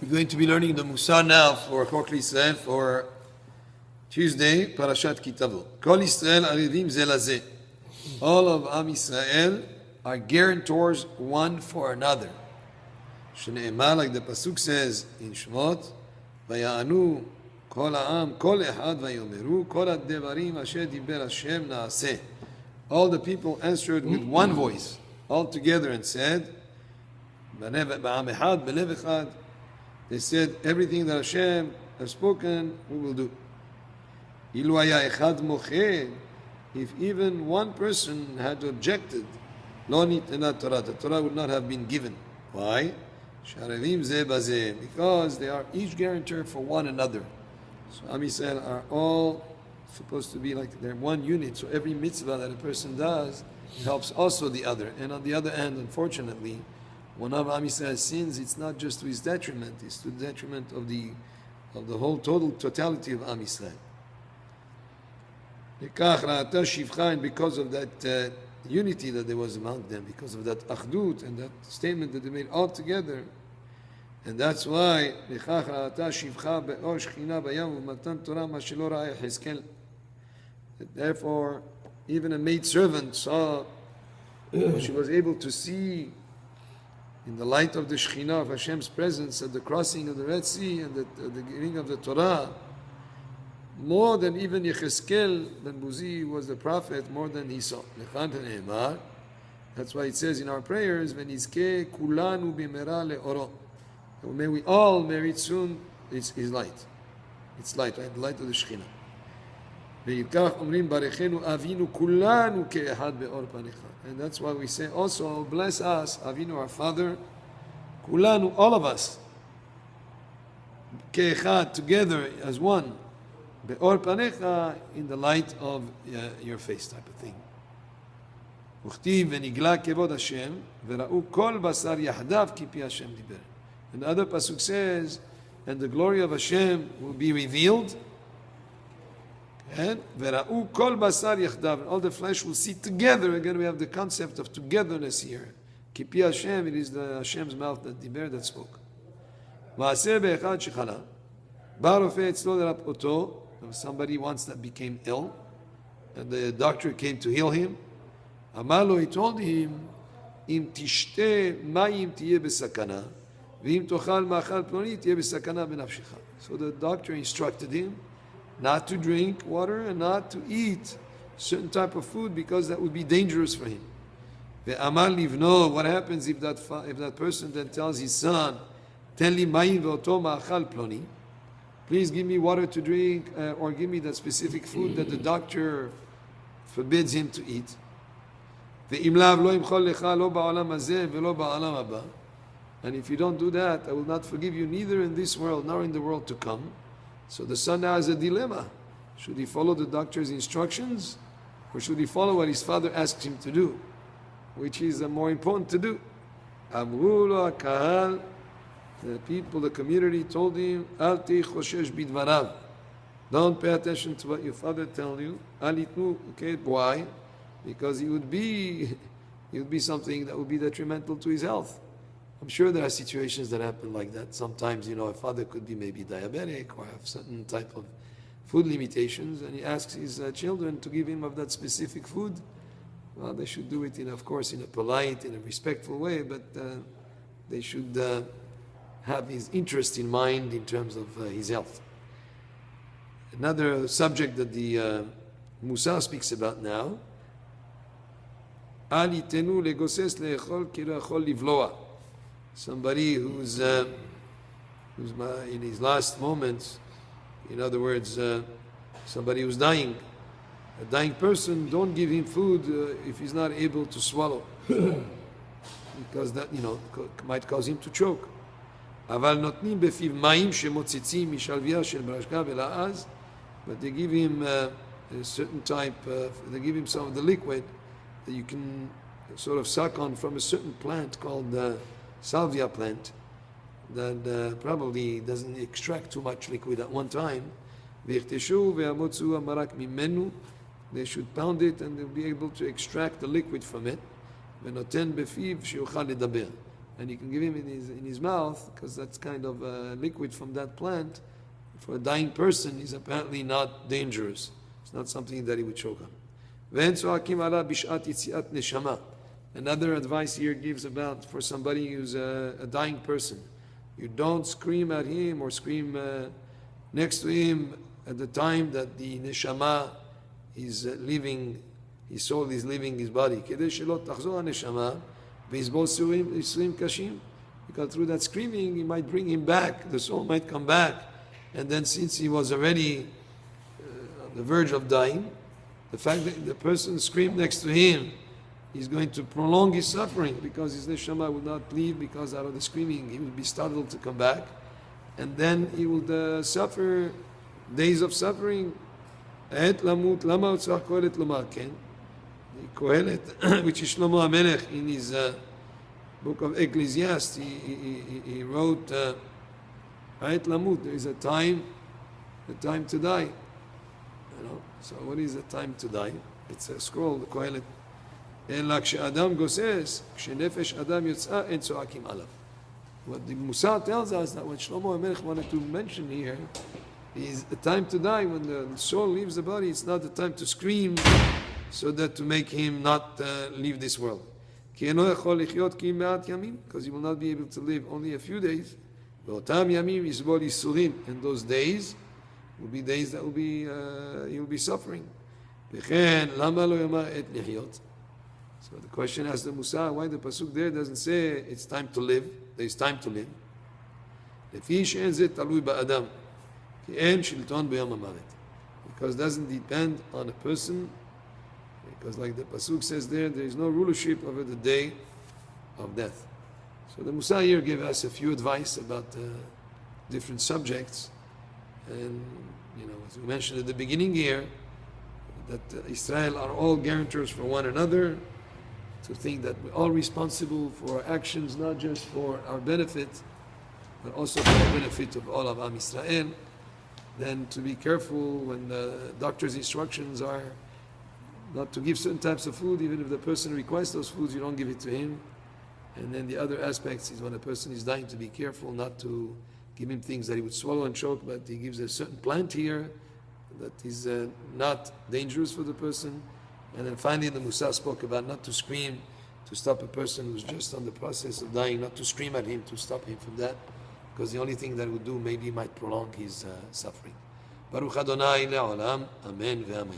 We're going to be learning the Musa now for Chok Yisrael for Tuesday, Parashat Tavo. Kol Yisrael arivim ze lazeh. All of Am Yisrael are guarantors one for another. Shneimar, like the pasuk says in Shemot, Vayanu kol ha'am kol echad vayomeru kol ha'devarim asher diber Hashem naaseh. All the people answered with one voice, all together, and said, Ba'am echad belev echad. They said, everything that Hashem has spoken, we will do. Ilu haya echad mocheh, if even one person had objected, lo nitna Torah, the Torah would not have been given. Why? Sharevim ze bazeh, because they are each guarantor for one another. So Am Yisrael are all supposed to be like they're one unit. So every mitzvah that a person does helps also the other. And on the other hand, unfortunately, one of Am Yisrael's sins, it's not just to his detriment; it's to the detriment of the whole totality of Am Yisrael. And because of that unity that there was among them, because of that achdut and that statement that they made all together, and that's why therefore even a maidservant saw, she was able to see in the light of the Shekhinah of Hashem's presence at the crossing of the Red Sea and the giving of the Torah, more than even Yecheskel ben Buzi was the prophet, more than he saw. That's why it says in our prayers, "V'nizkeh kulanu b'mera le'oro." May we all merit soon his light. It's light, right? The light of the Shekhinah. ו"יבקח אומרים ברכנו אבינו כולנו כאחד באור פניך." And that's why we say also, bless us, Avinu, our Father, kulanu, all of us, כאחד, together as one, באור פניך, in the light of your face, type of thing. וכתיב ונגלה כבוד השם וראו כל בשר יחדיו כי פי השם דיבר. And the other pasuk says, and the glory of Hashem will be revealed, and v'ra'u kol basar yachdav, all the flesh will see together. Again, we have the concept of togetherness here. Ki pi Hashem, it is the Hashem's mouth that diber, that spoke. V'aseh be'echad shechala, ba'rofeh etzlo lerapoto, somebody once that became ill, and the doctor came to heal him. Amar lo, he told him, im tishteh mayim tiyeh besakana, v'im tochal ma'achal ploni tiyeh besakana b'nafshecha. So the doctor instructed him not to drink water and not to eat certain type of food because that would be dangerous for him. Ve'amar livno, what happens if that person then tells his son, "Ten li mayim ve'oto ma'achal ploni," please give me water to drink, or give me that specific food that the doctor forbids him to eat. Ve'im lav lo imchol lecha lo ba'olam hazeh ve'lo ba'olam haba. And if you don't do that, I will not forgive you neither in this world nor in the world to come. So the son now has a dilemma. Should he follow the doctor's instructions, or should he follow what his father asks him to do? Which is more important to do? Amru lo hakahal, the people, the community told him, Al ti choshesh bidvarav. Don't pay attention to what your father tells you. Al itnu, okay, why? Because it would be something that would be detrimental to his health. I'm sure there are situations that happen like that. Sometimes, a father could be maybe diabetic or have certain type of food limitations, and he asks his children to give him of that specific food. Well, they should do it, of course, in a polite, in a respectful way, but they should have his interest in mind in terms of his health. Another subject that the Musa speaks about now, Al yitenu legoses le'echol ki lo yachol livloa. Somebody who's in his last moments, in other words, somebody who's dying, a dying person, don't give him food if he's not able to swallow, because that might cause him to choke. אבל נותנים בפיו מים שמוצצים משלביה של ברשקה ולעז, but they give him a certain type, they give him some of the liquid that you can sort of suck on from a certain plant called salvia plant that probably doesn't extract too much liquid at one time. They should pound it and they'll be able to extract the liquid from it. and you can give him in his mouth, because that's kind of liquid from that plant, for a dying person is apparently not dangerous. It's not something that he would choke on. Another advice here gives about for somebody who's a dying person. You don't scream at him or scream next to him at the time that the neshama is leaving, his soul is leaving his body. Because through that screaming, he might bring him back, the soul might come back. And then since he was already on the verge of dying, the fact that the person screamed next to him is going to prolong his suffering, because his neshama will not leave, because out of the screaming he will be startled to come back, and then he will suffer days of suffering. עת למות, למה הוא צריך קהלת לומר, כן? קהלת, which is Shlomo HaMelech in his book of Ecclesiastes, he wrote, עת למות, there is a time to die. You know, so what is the time to die? It's a scroll, the קהלת. אלא כשאדם גוסס, כשנפש אדם יוצאה, אין צועקים עליו. What the Musar tells us, that what Shlomo HaMelech wanted to mention here is the time to die. When the soul leaves the body, it's not the time to scream so that to make him not leave this world. Because he will not be able to live only a few days. And those days will be days that he will be suffering. So the question asks the Musar, why the pasuk there doesn't say it's time to live, there is time to live. Because it doesn't depend on a person, because like the pasuk says there is no rulership over the day of death. So the Musar here gave us a few advice about different subjects, and as we mentioned at the beginning here, that Israel are all guarantors for one another, to think that we're all responsible for our actions, not just for our benefit, but also for the benefit of all of Am Israel. Then to be careful when the doctor's instructions are not to give certain types of food, even if the person requests those foods, you don't give it to him. And then the other aspects is when a person is dying, to be careful not to give him things that he would swallow and choke, but he gives a certain plant here that is not dangerous for the person. And then finally the Musar spoke about not to scream to stop a person who's just on the process of dying, not to scream at him to stop him from that, because the only thing that would do maybe might prolong his suffering. Baruch Adonai le'olam, amen ve'amen.